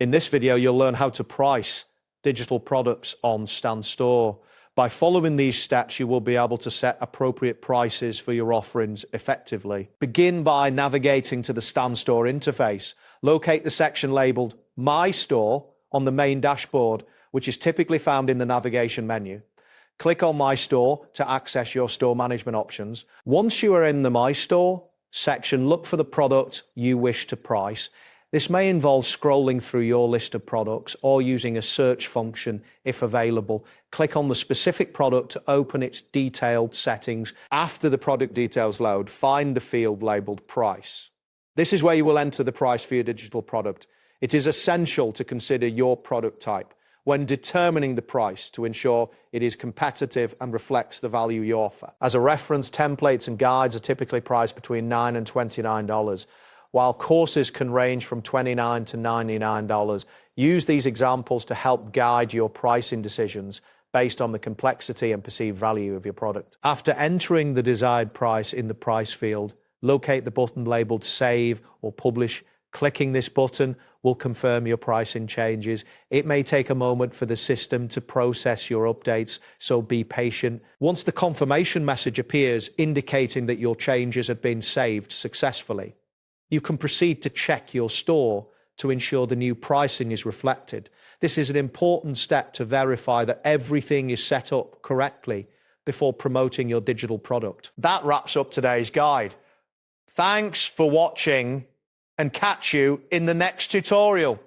In this video, you'll learn how to price digital products on Stan Store. By following these steps, you will be able to set appropriate prices for your offerings effectively. Begin by navigating to the Stan Store interface. Locate the section labeled My Store on the main dashboard, which is typically found in the navigation menu. Click on My Store to access your store management options. Once you are in the My Store section, look for the product you wish to price. This may involve scrolling through your list of products or using a search function if available. Click on the specific product to open its detailed settings. After the product details load, find the field labeled Price. This is where you will enter the price for your digital product. It is essential to consider your product type when determining the price to ensure it is competitive and reflects the value you offer. As a reference, templates and guides are typically priced between $9 and $29. While courses can range from $29 to $99. Use these examples to help guide your pricing decisions based on the complexity and perceived value of your product. After entering the desired price in the price field, locate the button labeled Save or Publish. Clicking this button will confirm your pricing changes. It may take a moment for the system to process your updates, so be patient. Once the confirmation message appears indicating that your changes have been saved successfully, you can proceed to check your store to ensure the new pricing is reflected. This is an important step to verify that everything is set up correctly before promoting your digital product. That wraps up today's guide. Thanks for watching and catch you in the next tutorial.